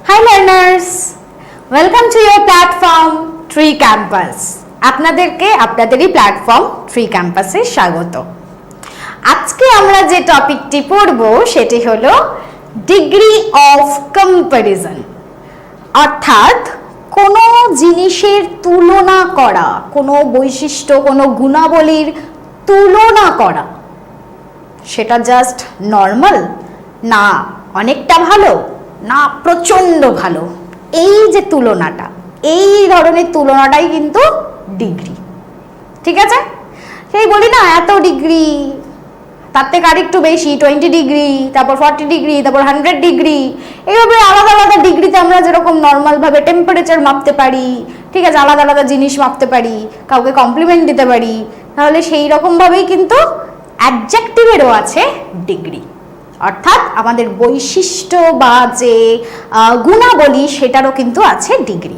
Hi learners, welcome to your platform Tree Campus. আপনাদেরকে আপনাদেরই platform tree ক্যাম্পাসে স্বাগত। আজকে আমরা যে টপিকটি পড়ব সেটি হলো ডিগ্রি অফ কম্প্যারিজন, অর্থাৎ কোনো জিনিসের তুলনা করা, কোনো বৈশিষ্ট্য, কোনো গুণাবলীর তুলনা করা, সেটা জাস্ট নর্মাল না অনেকটা ভালো না প্রচন্ড ভালো, এই যে তুলনাটা, এই ধরনের তুলনাটাই কিন্তু ডিগ্রি। ঠিক আছে, সেই বলি না এত ডিগ্রি, তার থেকে আরেকটু বেশি 20 ডিগ্রি, তারপর 40 ডিগ্রি, তারপর 100 ডিগ্রি, এইভাবে আলাদা আলাদা ডিগ্রিতে আমরা যেরকম নর্মালভাবে টেম্পারেচার মাপতে পারি, ঠিক আছে, আলাদা আলাদা জিনিস মাপতে পারি, কাউকে কমপ্লিমেন্ট দিতে পারি, তাহলে সেই রকমভাবেই কিন্তু অ্যাডজেক্টিভেরও আছে ডিগ্রি, অর্থাৎ আমাদের বৈশিষ্ট্য বা যে গুণাবলী সেটারও কিন্তু আছে ডিগ্রি।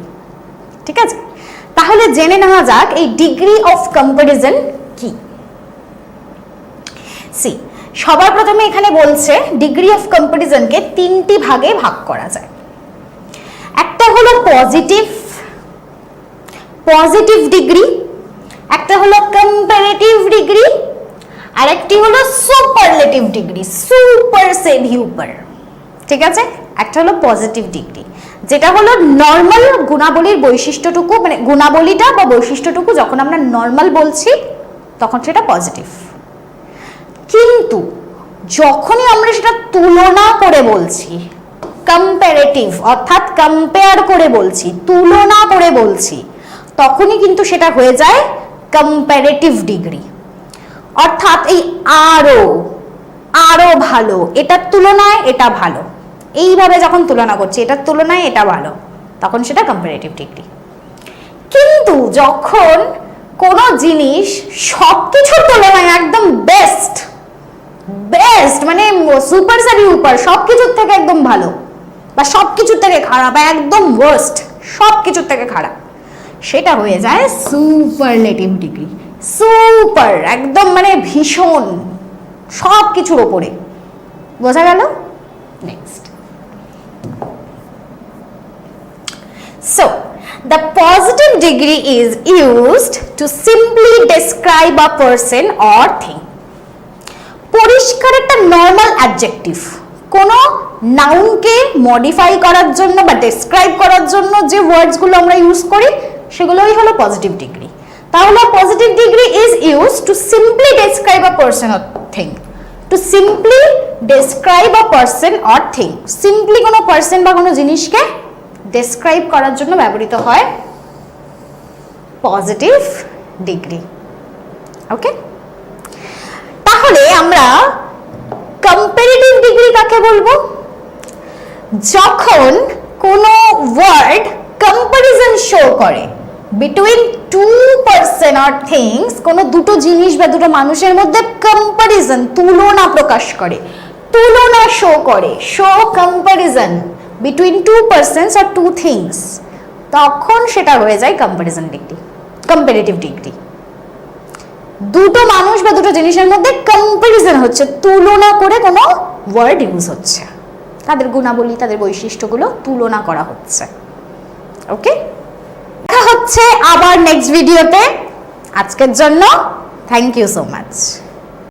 ঠিক আছে, তাহলে জেনে নেওয়া যাক এই ডিগ্রি অফ কম্প্যারিজন কি। সি, সবার প্রথমে এখানে বলছে ডিগ্রি অফ কম্প্যারিজনকে তিনটি ভাগে ভাগ করা যায়। একটা হলো পজিটিভ ডিগ্রি, একটা হলো কম্পারেটিভ ডিগ্রি, আর একটি হলো সুপারলেটিভ ডিগ্রি, সুপার সে ভিউপার। ঠিক আছে, একটা হলো পজিটিভ ডিগ্রি, যেটা হলো নর্মাল গুণাবলীর বৈশিষ্ট্যটুকু, মানে গুণাবলীটা বা বৈশিষ্ট্যটুকু যখন আমরা নর্মাল বলছি তখন সেটা পজিটিভ। কিন্তু যখনই আমরা সেটা তুলনা করে বলছি, কম্পারেটিভ অর্থাৎ কম্পেয়ার করে বলছি, তুলনা করে বলছি, তখনই কিন্তু সেটা হয়ে যায় কম্পারেটিভ ডিগ্রি। অর্থাৎ এই আরো ভালো, এটার তুলনায় এটা ভালো, এইভাবে যখন তুলনা করছি, এটার তুলনায় এটা ভালো, তখন সেটা কম্পারেটিভ ডিগ্রি। কিন্তু যখন কোনো জিনিস সবকিছুর তুলনায় একদম বেস্ট মানে সুপার সুপার সবকিছুর থেকে একদম ভালো, বা সবকিছুর থেকে খারাপ, বা একদম ওয়ার্স্ট সবকিছুর থেকে খারাপ, সেটা হয়ে যায় সুপারলেটিভ ডিগ্রি। সুপার একদম মানে ভীষণ, সব কিছুর ওপরে। বোঝা গেল? Next, so the positive degree is used to simply describe a person or thing. পরিষ্কার একটা নর্মাল অ্যাডজেক্টিভ, কোনো নাউনকে মডিফাই করার জন্য বা ডেসক্রাইব করার জন্য যে ওয়ার্ডসগুলো আমরা ইউজ করি সেগুলোই হলো পজিটিভ ডিগ্রি। তাহলে positive degree is use to simply describe a person or thing. To simply describe a person or thing, simply কোনো পারসন বা কোনো জিনিসকে ডেসক্রাইব করার জন্য ব্যবহৃত হয় পজিটিভ ডিগ্রি। ওকে, তাহলে আমরা কম্পারেটিভ ডিগ্রি কাকে বলবো? যখন কোনো ওয়ার্ড কম্পারিজন শো করে between two person or things, কোনো দুটো জিনিস বা দুটো মানুষের মধ্যে কম্পারিজন, তুলনা প্রকাশ করে, তুলনা শো করে, show comparison between two persons or two things, তখন সেটা হয়ে যায় কম্পারিজন ডিগ্রি, কম্পারেটিভ ডিগ্রি। দুটো মানুষ বা দুটো জিনিসের মধ্যে কম্পারিজন হচ্ছে, তুলনা করে কোনো ওয়ার্ড ইউজ হচ্ছে, তাদের গুণাবলী, তাদের বৈশিষ্ট্যগুলো তুলনা করা হচ্ছে। ওকে, দেখা হচ্ছে আবার নেক্সট ভিডিওতে। আজকের জন্য থ্যাংক ইউ সো মাচ।